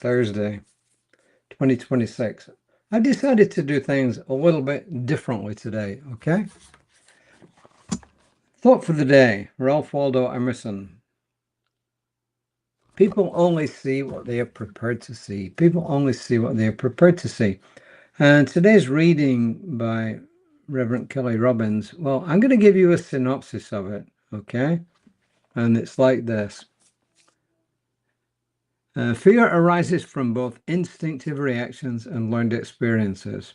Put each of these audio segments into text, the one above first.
Thursday, 2026. I decided to do things a little bit differently today, okay? Thought for the day, Ralph Waldo Emerson. People only see what they are prepared to see. People only see what they are prepared to see. And today's reading by Reverend Kelly Robbins, well, I'm going to give you a synopsis of it, okay? And it's like this. Fear arises from both instinctive reactions and learned experiences,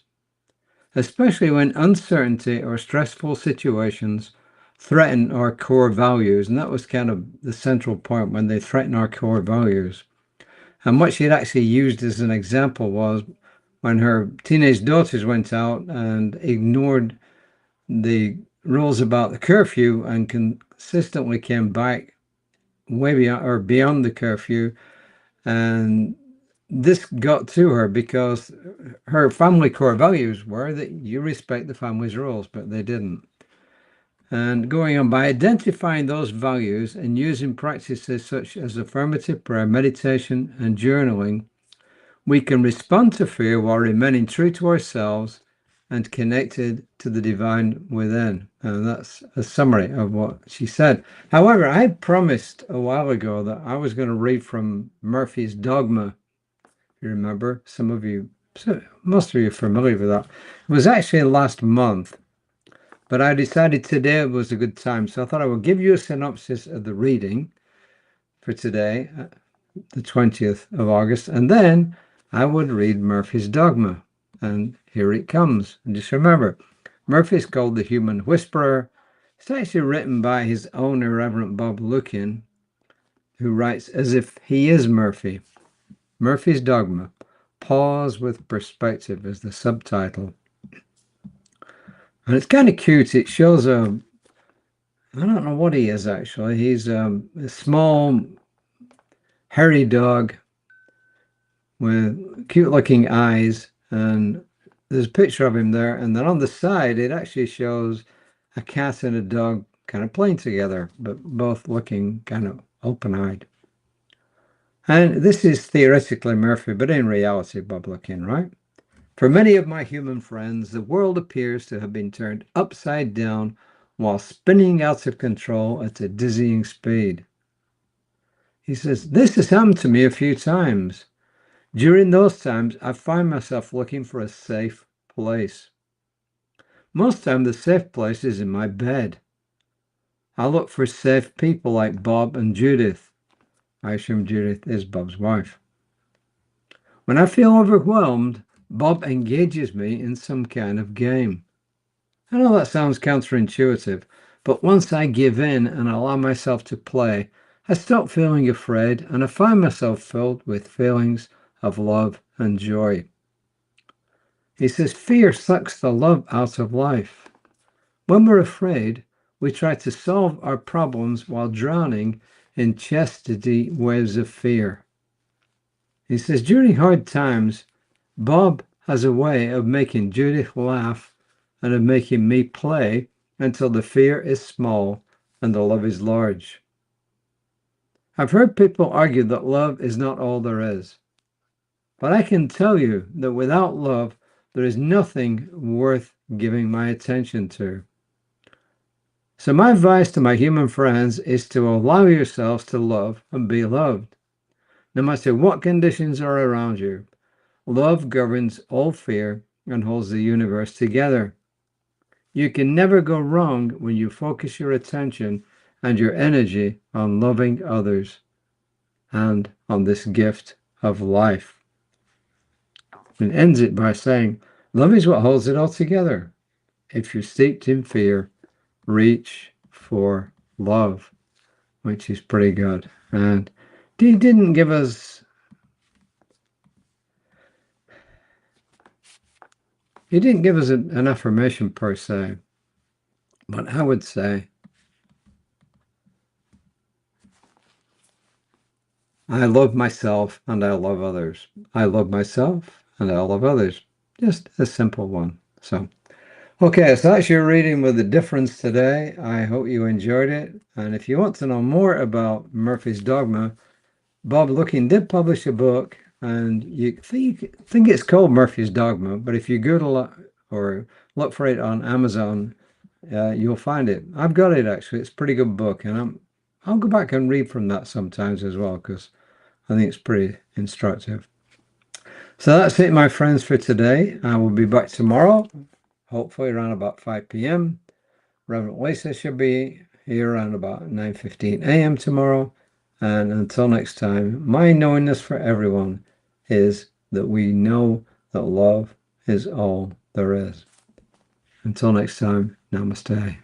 especially when uncertainty or stressful situations threaten our core values. And that was kind of the central point, when they threaten our core values. And what she'd actually used as an example was when her teenage daughters went out and ignored the rules about the curfew and consistently came back way beyond, or beyond the curfew. And this got to her because her family core values were that you respect the family's rules, but they didn't. And going on, by identifying those values and using practices such as affirmative prayer, meditation, and journaling, we can respond to fear while remaining true to ourselves and connected to the divine within. And that's a summary of what she said. However, I promised a while ago that I was going to read from Murphy's Dogma. You remember? Most of you are familiar with that. It was actually last month, but I decided today was a good time. So I thought I would give you a synopsis of the reading for today, the 20th of August, and then I would read Murphy's Dogma. And here it comes. And just remember, Murphy's called the Human Whisperer. It's actually written by his owner, Rev Bob Luckin, who writes as if he is Murphy. Murphy's Dogma, Pause with Perspective, is the subtitle. And it's kind of cute. It shows I don't know what he is actually. He's a small, hairy dog with cute looking eyes, and there's a picture of him there. And then on the side, it actually shows a cat and a dog kind of playing together, but both looking kind of open-eyed. And this is theoretically Murphy, but in reality, Bob Luckin, right? For many of my human friends, the world appears to have been turned upside down while spinning out of control at a dizzying speed. He says, this has happened to me a few times. During those times, I find myself looking for a safe place. Most time, the safe place is in my bed. I look for safe people like Bob and Judith. I assume Judith is Bob's wife. When I feel overwhelmed, Bob engages me in some kind of game. I know that sounds counterintuitive, but once I give in and allow myself to play, I stop feeling afraid and I find myself filled with feelings of love and joy. He says, fear sucks the love out of life. When we're afraid, we try to solve our problems while drowning in chastity waves of fear. He says, during hard times, Bob has a way of making Judith laugh and of making me play until the fear is small and the love is large. I've heard people argue that love is not all there is. But I can tell you that without love, there is nothing worth giving my attention to. So my advice to my human friends is to allow yourselves to love and be loved. No matter what conditions are around you, love governs all fear and holds the universe together. You can never go wrong when you focus your attention and your energy on loving others and on this gift of life. And ends it by saying, love is what holds it all together. If you're steeped in fear, reach for love, which is pretty good. And he didn't give us an affirmation per se, but I would say, I love myself and I love others. I love myself and I love others. Just a simple one. So, okay, so that's your reading with the difference today. I hope you enjoyed it. And if you want to know more about Murphy's Dogma, Bob Luckin did publish a book and you think it's called Murphy's Dogma, but if you Google or look for it on Amazon, you'll find it. I've got it actually. It's a pretty good book, and I'll go back and read from that sometimes as well, because I think it's pretty instructive. So that's it, my friends, for today. I will be back tomorrow, hopefully around about 5 p.m. Reverend Lisa should be here around about 9:15 a.m. tomorrow. And until next time, my knowingness for everyone is that we know that love is all there is. Until next time, namaste.